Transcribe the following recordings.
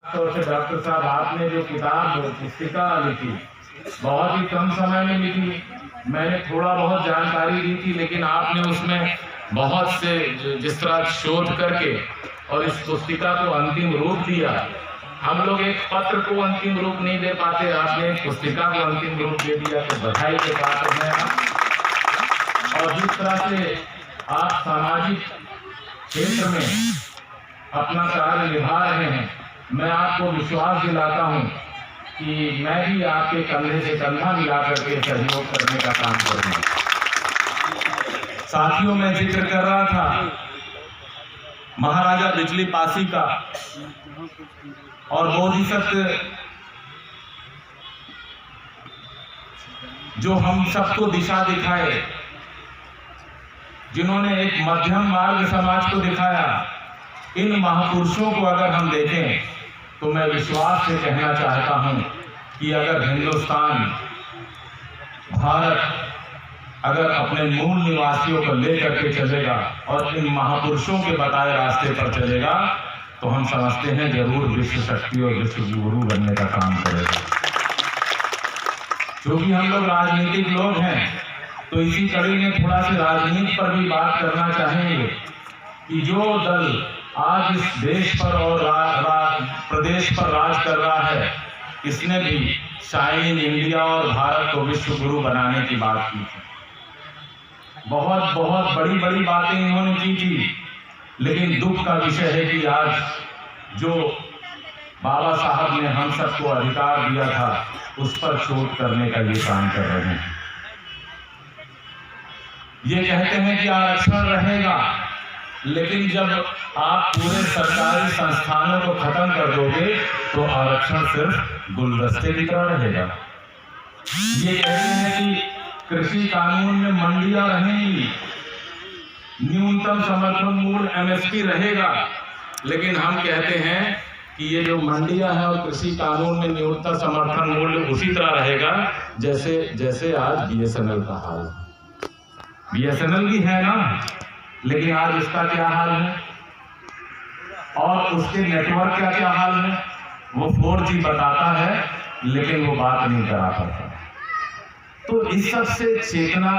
तो डॉक्टर साहब आपने जो किताब पुस्तिका लिखी बहुत ही कम समय में लिखी। मैंने थोड़ा बहुत जानकारी दी थी, लेकिन आपने उसमें बहुत से जिस तरह शोध करके और इस पुस्तिका को अंतिम रूप दिया। हम लोग एक पत्र को अंतिम रूप नहीं दे पाते, आपने एक पुस्तिका को अंतिम रूप दे दिया, तो बधाई के पात्र हैं आप। और जिस तरह से आप सामाजिक क्षेत्र में अपना कार्य निभा रहे हैं, मैं आपको विश्वास दिलाता हूं कि मैं भी आपके कंधे से कंधा मिला करके सहयोग करने का काम करूंगा। साथियों, मैं जिक्र कर रहा था महाराजा बिजली पासी का और बोधिसत्व जो हम सबको दिशा दिखाए, जिन्होंने एक मध्यम मार्ग समाज को दिखाया। इन महापुरुषों को अगर हम देखें तो मैं विश्वास से कहना चाहता हूं कि अगर हिंदुस्तान, भारत अगर अपने मूल निवासियों को लेकर के चलेगा और इन महापुरुषों के बताए रास्ते पर चलेगा, तो हम समझते हैं जरूर विश्व शक्ति और विश्व गुरु बनने का काम करेगा। क्योंकि हम लोग राजनीतिक लोग हैं, तो इसी कड़ी में थोड़ा सी राजनीति पर भी बात करना चाहेंगे कि जो दल आज इस देश पर और प्रदेश पर राज कर रहा है, इसने भी शाइन इंडिया और भारत को विश्व गुरु बनाने की बात की थी। बहुत बहुत बड़ी बड़ी बातें इन्होंने की थी, लेकिन दुख का विषय है कि आज जो बाबा साहब ने हम सबको अधिकार दिया था, उस पर चोट करने का ये काम कर रहे हैं। ये कहते हैं कि आरक्षण रहेगा, लेकिन जब आप पूरे सरकारी संस्थानों को खत्म कर दोगे तो आरक्षण सिर्फ गुलदस्ते की तरह रहेगा। ये कहते हैं कि कृषि कानून में मंडियां रहेंगी, न्यूनतम समर्थन मूल्य एमएसपी रहेगा, लेकिन हम कहते हैं कि ये जो मंडियां हैं और कृषि कानून में न्यूनतम समर्थन मूल्य उसी तरह रहेगा जैसे आज बीएसएनएल का हाल। बीएसएनएल भी है ना, लेकिन आज उसका क्या हाल है और उसके नेटवर्क का क्या हाल है। वो 4G बताता है, लेकिन वो बात नहीं करा पाता। तो इस सब से चेतना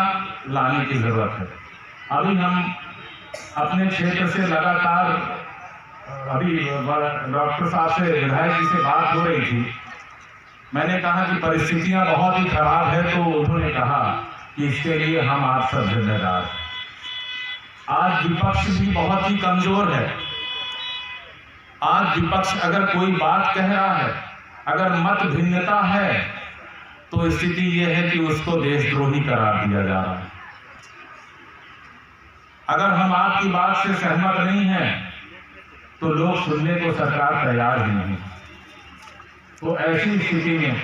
लाने की जरूरत है। अभी हम अपने क्षेत्र से लगातार, अभी डॉक्टर साहब से, विधायक जी से बात हो रही थी, मैंने कहा कि परिस्थितियां बहुत ही खराब है, तो उन्होंने कहा कि इसके लिए हम आप सब जिम्मेदार हैं। आज विपक्ष भी बहुत ही कमजोर है। आज विपक्ष अगर कोई बात कह रहा है, अगर मत भिन्नता है, तो स्थिति यह है कि उसको देशद्रोही करार दिया जा रहा है। अगर हम आपकी बात से सहमत नहीं हैं, तो लोग सुनने को सरकार तैयार ही नहीं। तो ऐसी स्थिति में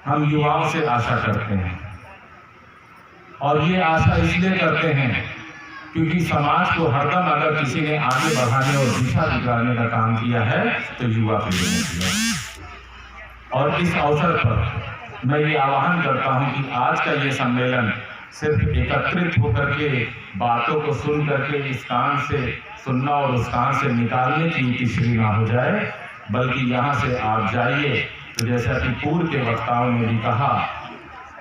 हम युवाओं से आशा करते हैं, और ये आशा इसलिए करते हैं क्योंकि समाज को हरदम अगर किसी ने आगे बढ़ाने और दिशा दिखाने का काम किया है, तो युवा पीढ़ी ने किया। और इस अवसर पर मैं ये आह्वान करता हूं कि आज का ये सम्मेलन सिर्फ एकत्रित होकर के बातों को सुन करके इस कान से सुनना और उस कान से निकालने की तीसरी ना हो जाए, बल्कि यहाँ से आप जाइए तो जैसा कि पूर्व के वक्ताओं ने भी कहा,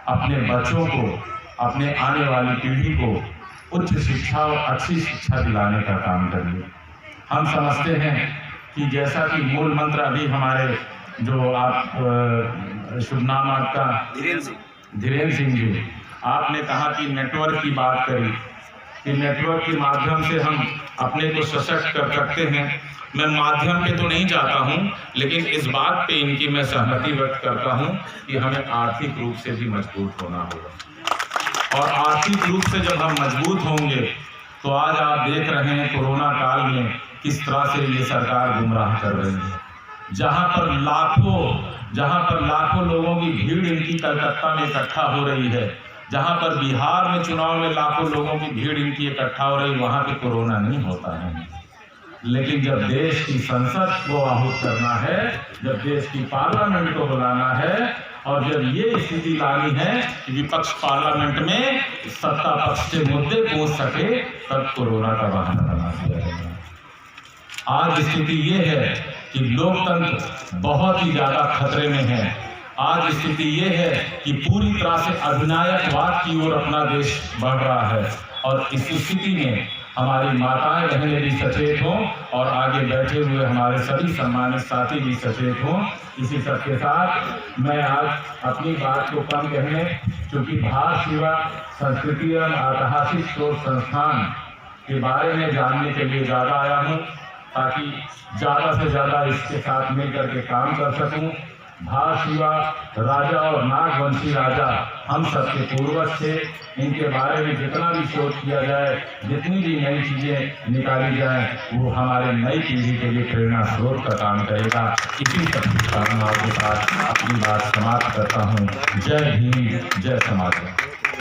अपने बच्चों को, अपने आने वाली पीढ़ी को उच्च शिक्षा और अच्छी शिक्षा दिलाने का काम करिए। हम समझते हैं कि जैसा कि मूल मंत्र अभी हमारे जो आप शुभ नाम आपका धीरेन्द्र सिंह जी, आपने कहा कि नेटवर्क की बात करी कि नेटवर्क के माध्यम से हम अपने को सशक्त कर सकते हैं। मैं माध्यम पे तो नहीं जाता हूं, लेकिन इस बात पे इनकी मैं सहमति व्यक्त करता हूं कि हमें आर्थिक रूप से भी मजबूत होना होगा। और आर्थिक रूप से जब हम मजबूत होंगे, तो आज आप देख रहे हैं कोरोना काल में किस तरह से ये सरकार गुमराह कर रही है। जहां पर लाखों लोगों की भीड़ इनकी कलकत्ता में इकट्ठा हो रही है, जहां पर बिहार में चुनाव में लाखों लोगों की भीड़ इनकी इकट्ठा हो रही, वहां पे कोरोना नहीं होता है। लेकिन जब देश की संसद को आहूत करना है, जब देश की पार्लियामेंट को बुलाना है, और जब ये स्थिति लानी है कि विपक्ष पार्लियामेंट में सत्ता पक्ष के मुद्दे पहुंच सके, तब कोरोना का बहाना बना दिया गया। आज स्थिति ये है कि लोकतंत्र बहुत ही ज्यादा खतरे में है। आज स्थिति ये है कि पूरी तरह से अधिनायकवाद की ओर अपना देश बढ़ रहा है और इस स्थिति में हमारी माताएं बहनें भी सचेत हों और आगे बैठे हुए हमारे सभी सम्मानित साथी भी सचेत हों। इसी सब के साथ मैं आज अपनी बात को कम कहने, क्योंकि भारत सेवा संस्कृति एवं ऐतिहासिक शोध संस्थान के बारे में जानने के लिए ज़्यादा आया हूँ, ताकि ज़्यादा से ज़्यादा इसके साथ मिलकर के काम कर सकूँ। भारत सेवा राजा और नागवंशी राजा हम सबके पूर्वज थे। इनके बारे में जितना भी शोध किया जाए, जितनी भी नई चीजें निकाली जाए, वो हमारे नई पीढ़ी के लिए प्रेरणा स्रोत का काम करेगा। इसी सब कामनाओं के साथ अपनी बात समाप्त करता हूँ। जय हिंद, जय समाज।